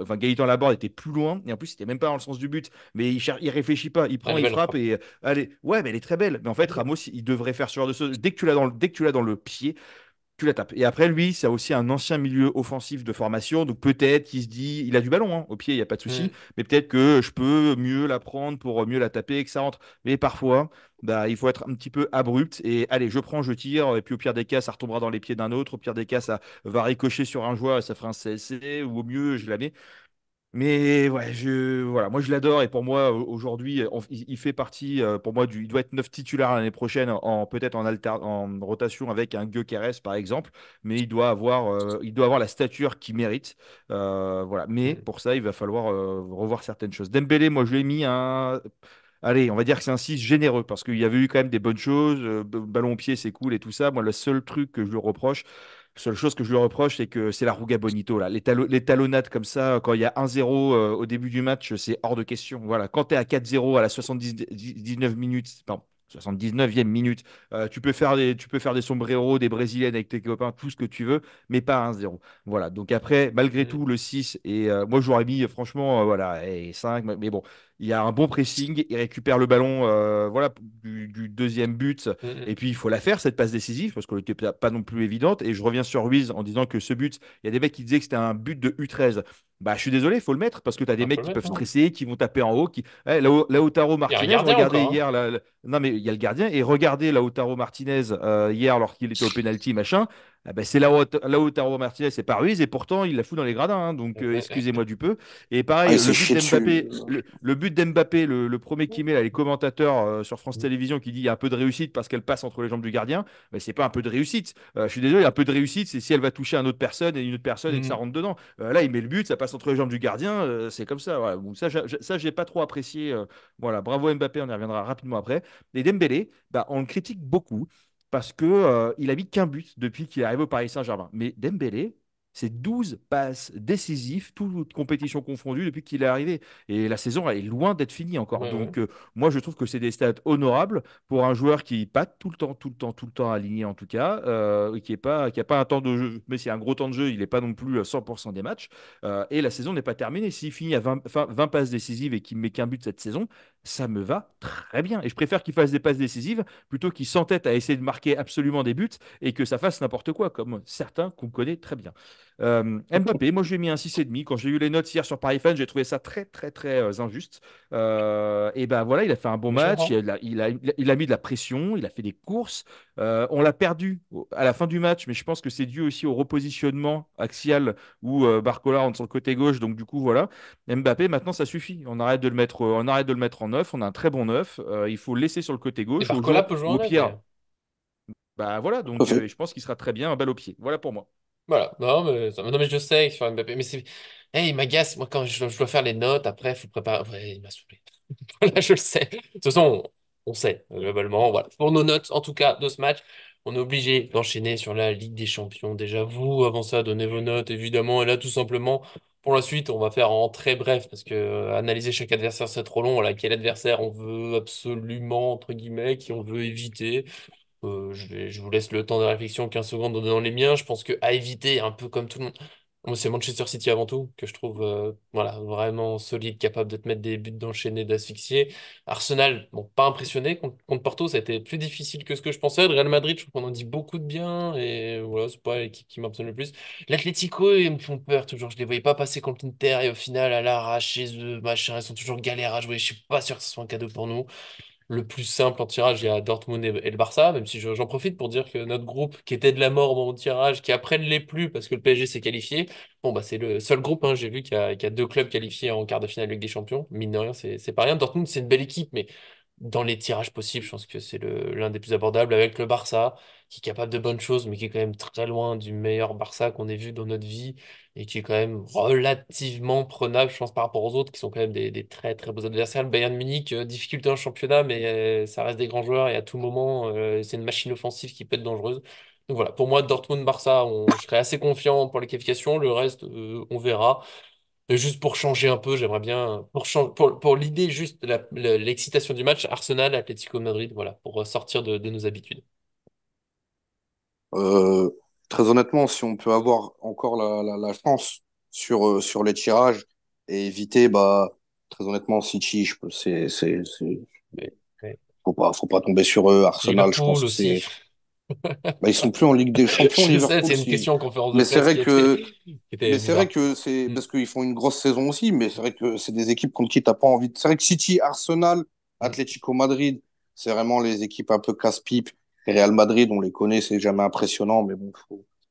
Enfin, Gaëtan Laborde était plus loin. Et en plus, il était même pas dans le sens du but. Mais il réfléchit pas. Il Elle prend, est il belle, la frappe frappe. et allez. Ouais, mais elle est très belle. Mais en fait, Ramos, il devrait faire ce genre de choses. Dès que tu l'as dans le pied, tu la tapes. Et après, lui, c'est aussi un ancien milieu offensif de formation. Donc peut-être qu'il se dit, il a du ballon hein, au pied, il n'y a pas de souci. Mhm. Mais peut-être que je peux mieux la prendre pour mieux la taper et que ça rentre. Mais parfois, bah, il faut être un petit peu abrupt. Et allez, je prends, je tire. Et puis au pire des cas, ça retombera dans les pieds d'un autre. Au pire des cas, ça va ricocher sur un joueur et ça fera un CSC. Ou au mieux, je la mets. Mais ouais, voilà, moi je l'adore et pour moi aujourd'hui, il fait partie pour moi il doit être neuf titulaire l'année prochaine peut-être en rotation avec un Gyökeres par exemple, mais il doit avoir la stature qu'il mérite. Voilà, mais Mm. pour ça il va falloir revoir certaines choses. Dembélé, moi je l'ai mis un, allez, on va dire que c'est un 6 généreux parce qu'il y avait eu quand même des bonnes choses, ballon au pied c'est cool et tout ça. Moi le seul truc que je lui reproche seule chose que je lui reproche, c'est que c'est la Ruga Bonito, là. Les talonnades comme ça, quand il y a 1-0 au début du match, c'est hors de question. Voilà. Quand tu es à 4-0 à la 79 minutes, pardon, 79e minute, tu peux faire des sombreros, des brésiliennes avec tes copains, tout ce que tu veux, mais pas 1-0. Voilà. Donc après, malgré Mm. tout, le 6, et moi j'aurais mis franchement, voilà, et 5, mais bon, il y a un bon pressing, il récupère le ballon voilà, du deuxième but. Mm. Et puis, il faut la faire, cette passe décisive, parce qu'elle n'était pas non plus évidente. Et je reviens sur Ruiz en disant que ce but, il y a des mecs qui disaient que c'était un but de U13. Bah, je suis désolé, il faut le mettre, parce que tu as des Ah, faut mecs le qui mettre, peuvent hein. stresser, qui vont taper en haut. Lautaro Il y a un Martinez, gardien regardez encore, hein. hier. Non, mais il y a le gardien. Et regardez Lautaro Martinez hier, lorsqu'il était au penalty, machin. Ah bah, c'est Lautaro Martinez, c'est pas Ruiz. Et pourtant, il la fout dans les gradins. Hein, donc, excusez-moi du peu. Et Ah, pareil, il s'est chié dessus. Le but d'Mbappé, le premier qui met là, les commentateurs sur France Télévisions qui dit il y a un peu de réussite parce qu'elle passe entre les jambes du gardien, mais c'est pas un peu de réussite. Je suis désolé, un peu de réussite, c'est si elle va toucher une autre personne et une autre personne et que ça Mm. rentre dedans. Là, il met le but, ça passe entre les jambes du gardien, c'est comme ça. Voilà. Bon, ça, j'ai pas trop apprécié. Voilà, bravo Mbappé, on y reviendra rapidement après. Et Dembélé, bah, on le critique beaucoup parce que il a mis qu'un but depuis qu'il est arrivé au Paris Saint-Germain. Mais Dembélé, c'est 12 passes décisives, toutes compétitions confondues, depuis qu'il est arrivé. Et la saison, elle est loin d'être finie encore. Ouais, ouais. Donc, moi, je trouve que c'est des stats honorables pour un joueur qui pâte tout le temps, tout le temps, tout le temps aligné en tout cas, et qui a pas un temps de jeu, mais s'il y a un gros temps de jeu, il n'est pas non plus à 100% des matchs. Et la saison n'est pas terminée. S'il finit à 20 passes décisives et qu'il ne met qu'un but cette saison, ça me va très bien. Et je préfère qu'il fasse des passes décisives plutôt qu'il s'entête à essayer de marquer absolument des buts et que ça fasse n'importe quoi, comme certains qu'on connaît très bien. Mbappé, moi je lui ai mis un 6,5. Quand j'ai eu les notes hier sur Paris Fan, j'ai trouvé ça très très très injuste. Et ben voilà, il a fait un bon Mais je match, comprends. il a mis de la pression, il a fait des courses. On l'a perdu à la fin du match, mais je pense que c'est dû aussi au repositionnement axial où Barcola rentre sur le côté gauche. Donc du coup voilà, Mbappé maintenant ça suffit. On arrête de le mettre en neuf. On a un très bon neuf. Il faut le laisser sur le côté Et gauche, Barcola peut jouer ou en au neuf pire. d'ailleurs. Bah voilà, Tout à donc fait. je pense qu'il sera très bien, un balle au pied. Voilà pour moi. Voilà. Non, mais, non, mais je sais que sur Mbappé. Mais c'est. Eh, il m'agace. Moi, quand je dois faire les notes, après, il faut préparer. Ouais, il m'a saoulé. Voilà, je le sais. De toute façon, on sait, globalement. Voilà. Pour nos notes, en tout cas, de ce match, on est obligé d'enchaîner sur la Ligue des Champions. Déjà, vous, avant ça, donnez vos notes, évidemment. Et là, tout simplement, pour la suite, on va faire en très bref, parce que analyser chaque adversaire, c'est trop long. Voilà, quel adversaire on veut absolument, entre guillemets, qui on veut éviter. Je vous laisse le temps de réflexion, 15 secondes dans les miens. Je pense que à éviter, un peu comme tout le monde. Moi, c'est Manchester City avant tout, que je trouve voilà, vraiment solide, capable de te mettre des buts d'enchaîner, d'asphyxier. Arsenal, bon, pas impressionné. Contre Porto, ça a été plus difficile que ce que je pensais. Le Real Madrid, je trouve qu'on en dit beaucoup de bien. Et voilà, c'est pas l'équipe qui m'impressionne le plus. L'Atlético, ils me font peur toujours. Je les voyais pas passer contre l'Inter et au final, à l'arrache chez eux, machin, ils sont toujours galères à jouer. Je suis pas sûr que ce soit un cadeau pour nous. Le plus simple en tirage, il y a Dortmund et le Barça, même si j'en profite pour dire que notre groupe, qui était de la mort au moment du tirage, qui après ne l'est plus parce que le PSG s'est qualifié, bon, bah, c'est le seul groupe, hein, j'ai vu qu'il y a deux clubs qualifiés en quart de finale de Ligue des Champions. Mine de rien, c'est pas rien. Dortmund, c'est une belle équipe, mais dans les tirages possibles, je pense que c'est l'un des plus abordables avec le Barça, qui est capable de bonnes choses, mais qui est quand même très loin du meilleur Barça qu'on ait vu dans notre vie et qui est quand même relativement prenable, je pense, par rapport aux autres, qui sont quand même des très très beaux adversaires. Le Bayern Munich, difficulté en championnat, mais ça reste des grands joueurs et à tout moment, c'est une machine offensive qui peut être dangereuse. Donc voilà, pour moi, Dortmund-Barça, je serais assez confiant pour les qualifications. Le reste, on verra. Et juste pour changer un peu, j'aimerais bien, pour l'idée juste, l'excitation du match, Arsenal, Atlético Madrid, voilà, pour sortir de nos habitudes. Euh, Très honnêtement, si on peut avoir encore la chance sur les tirages et éviter, bah, très honnêtement, City, Mais, mais faut pas tomber sur eux. Arsenal, je pense Liverpool que aussi. bah, ils sont plus en Ligue des Champions, Je sais, Liverpool. c'est une question en conférence de Mais c'est presse vrai qui était mais c'est vrai bizarre. que c'est Mm. parce qu'ils font une grosse saison aussi, mais c'est vrai que c'est des équipes contre qui t'as pas envie. C'est vrai que City, Arsenal, Mm. Atlético Madrid, c'est vraiment les équipes un peu casse-pipe. Et Real Madrid, on les connaît, c'est jamais impressionnant, mais bon,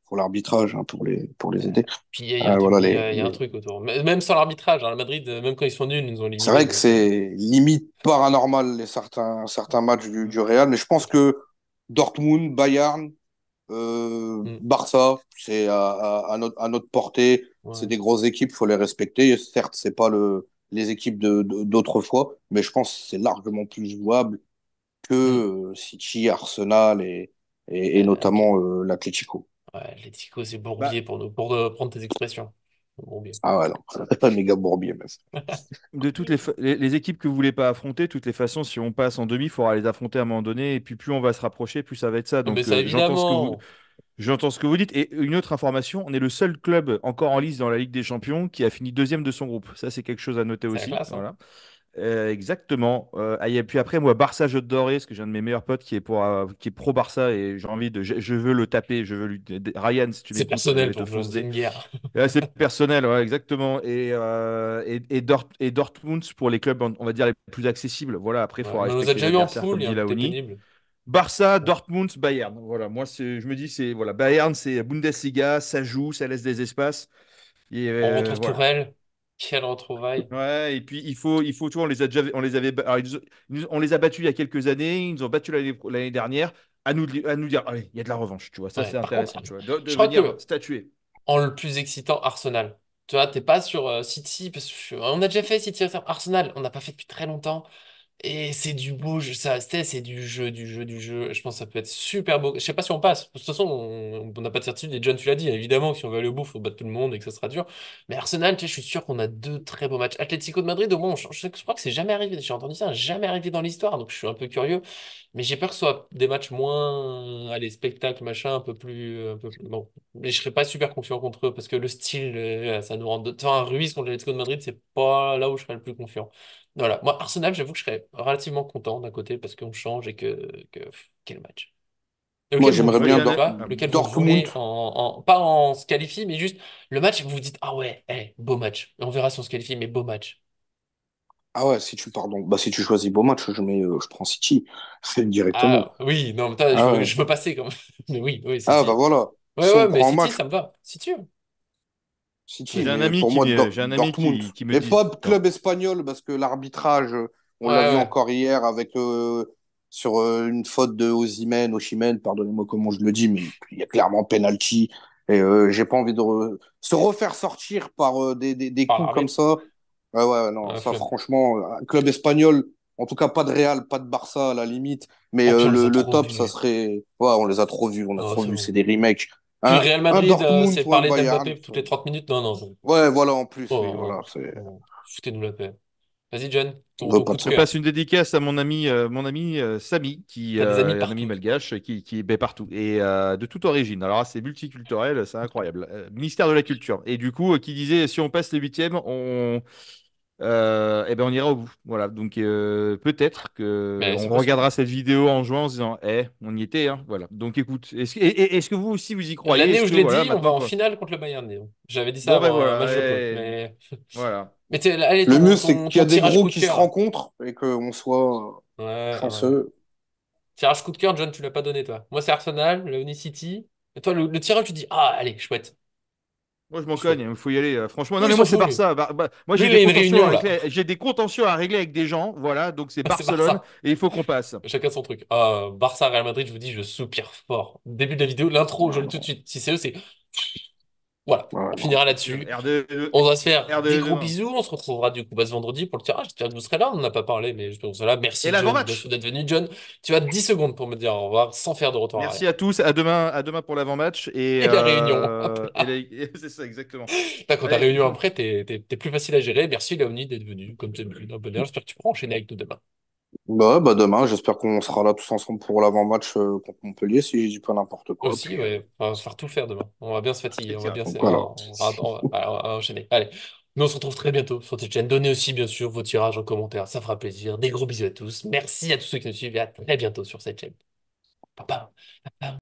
pour l'arbitrage, hein, pour les aider. Puis il y a un truc, Voilà, il y a un truc autour. Même sans l'arbitrage, hein, le Madrid, même quand ils sont nuls, ils nous ont c'est éliminés. vrai que Donc, c'est limite paranormal certains matchs du Real, mais je pense que Dortmund, Bayern, mm, Barça, c'est à notre portée. C'est ouais, des grosses équipes, faut les respecter. Certes, c'est pas les équipes d'autrefois, mais je pense que c'est largement plus jouable que mm. City, Arsenal et Ok. notamment l'Atlético. Ouais, Atlético, c'est Bah, Bourbier pour nous, pour prendre tes expressions. Bourbier. Ah ouais, non, méga bourbier même. de toutes les équipes que vous voulez pas affronter, de toutes les façons, si on passe en demi, il faudra les affronter à un moment donné. Et puis plus on va se rapprocher, plus ça va être ça. Mais Donc ça, j'entends évidemment. j'entends ce que vous dites. Et une autre information, on est le seul club encore en lice dans la Ligue des Champions qui a fini deuxième de son groupe. Ça, c'est quelque chose à noter C'est la aussi. classe, hein. Voilà. Exactement. Et puis après, moi, Barça, je doré, parce que j'ai un de mes meilleurs potes qui est pro Barça et j'ai envie je veux le taper. Je veux lui. Ryan, si tu C'est m'écoutes, je personnel vais te pour moi, c'est foncer. une guerre. C'est personnel, ouais, exactement. Et Dortmund pour les clubs, on va dire, les plus accessibles. Voilà, après, il Ouais, faudra mais on nous a respecter déjà eu en l'adversaire, poule comme et dit on était Laoni. pénible. Barça, Dortmund, Bayern. Voilà, moi, je me dis, c'est voilà, Bayern, c'est Bundesliga, ça joue, ça laisse des espaces. Et On retrouve voilà. Tourelle. Quelle retrouvaille. Ouais, et puis il faut toujours, on les avait, alors, on les a battus il y a quelques années, ils nous ont battus l'année dernière. À nous dire, allez, il y a de la revanche, tu vois, ça Ouais, c'est par contre, intéressant, tu vois, de je crois venir que statuer. en le plus excitant, Arsenal. Tu vois, t'es pas sur City, parce que on a déjà fait City Arsenal, on n'a pas fait depuis très longtemps. Et c'est du beau jeu, ça, c'est du jeu, du jeu, du jeu. Je pense que ça peut être super beau. Je sais pas si on passe. De toute façon, on n'a pas de certitude. Et John, tu l'as dit, évidemment, que si on veut aller au bout, il faut battre tout le monde et que ça sera dur. Mais Arsenal, tu sais, je suis sûr qu'on a deux très beaux matchs. Atlético de Madrid, au moins, je crois que c'est jamais arrivé. J'ai entendu ça, jamais arrivé dans l'histoire. Donc je suis un peu curieux. Mais j'ai peur que ce soit des matchs moins, allez, spectacle, machin, bon. Mais je serais pas super confiant contre eux parce que le style, ça nous rend. Enfin, un Ruiz contre l'Atlético de Madrid, c'est pas là où je serais le plus confiant. Voilà. Moi, Arsenal, j'avoue que je serais relativement content d'un côté parce qu'on change et quel match. Et Moi, lequel vous j'aimerais Moi, j'ai bien voulez, un, tu vois, lequel vous Dortmund. voulez pas en se qualifie, mais juste le match, vous vous dites, ah ouais, beau match. Et on verra si on se qualifie, mais beau match. Ah ouais, si tu choisis beau match, je prends City directement. Ah oui, non, mais attends, Ah ouais. je veux passer quand même. Mais oui, oui, Ah bah City. voilà. Ouais, Si on ouais, mais prend un City, match, ça me va. Si tu veux. City, j'ai un mais ami pour qui moi, me, j'ai un ami Dortmund. qui me Et dit, pas de club espagnol, parce que l'arbitrage, on Ouais, l'a vu ouais. encore hier avec sur une faute de Osimhen, pardonnez-moi comment je le dis, mais il y a clairement penalty. Et j'ai pas envie de se refaire sortir par des Par coups comme l'arbitre. ça. Ouais, ouais, non, Ouais, ça flemme. franchement, un club espagnol, en tout cas pas de Real, pas de Barça à la limite, mais Oh, puis on les a le trop top, ça vus. serait. Ouais, on les a trop vus, on a Non, trop c'est vu, bon. c'est des remakes. Puis Real Un Madrid, Dortmund c'est ou un parler Bayern. d'Mbappé toutes les 30 minutes. Non, non, non. Ouais, voilà, en plus, oui, Oh, voilà, c'est. foutez-nous la paix. Vas-y, John, On veut ton pas coup de de je ça. cœur. passe une dédicace à mon ami Samy, qui T'as des amis est un ami partout, toi. malgache qui est partout et de toute origine. Alors là, c'est multiculturel, c'est incroyable. Ministère de la Culture. Et du coup, qui disait si on passe les huitièmes, eh ben on ira au bout. Voilà. Donc peut-être que Mais on c'est possible. regardera cette vidéo en juin en se disant, on y était, hein. Voilà. Donc écoute, est-ce que vous aussi vous y croyez? L'année Est-ce où je que l'ai voilà, dit, on va maintenant en quoi. finale contre le Bayern, dis donc. J'avais dit ça Bon ben avant un voilà. match de poule. Mais, Voilà. allez, Le mieux, c'est qu'il y ton a des tirage gros coup de qui se cœur. rencontrent et qu'on soit Ouais, ouais. chanceux. Tirage coup de cœur, John, tu l'as pas donné, toi. Moi, c'est Arsenal, le City. Et toi, le tirage, tu dis, ah, allez, chouette. Moi, je m'en cogne, Chouette. il faut y aller. Franchement, non, Lui, mais il s'en moi, c'est fout, lui. Barça. Moi, Lui, il a une réunion, là. j'ai des contentieux à régler avec des gens. Voilà, donc c'est C'est Barcelone Barça. et il faut qu'on passe. Chacun son truc. Ah, Barça, Real Madrid, je vous dis, je soupire fort. Début de la vidéo, l'intro, je Ouais, l'ai tout de suite. Si c'est eux, c'est. Voilà, ouais, on non. finira là-dessus. RDE, On va se faire des RDE gros demain. bisous. On se retrouvera du coup ce vendredi pour le tirage. J'espère que vous serez là. On n'en a pas parlé, mais j'espère que vous serez là. Et Merci, John, bien sûr, l'avant-match. d'être venu. John, tu as 10 secondes pour me dire au revoir sans faire de retour arrière. Merci à tous. À demain pour l'avant-match. Et, Et la réunion. Hop là. c'est ça, exactement. Quand ta Allez, réunion après, t'es plus facile à gérer. Merci, Léonie, d'être venu. Comme tu es venu d'un bonheur. J'espère que tu pourras enchaîner avec nous demain. Bah, ouais, bah demain, j'espère qu'on sera là tous ensemble pour l'avant-match contre Montpellier, si je dis pas n'importe quoi. Aussi, Puis, ouais, on va faire tout faire demain. On va bien se fatiguer. On va bien donc voilà. on va enchaîner. Allez, nous on se retrouve très bientôt sur cette chaîne. Donnez aussi, bien sûr, vos tirages en commentaire. Ça fera plaisir. Des gros bisous à tous. Merci à tous ceux qui nous suivent et à très bientôt sur cette chaîne. Papa.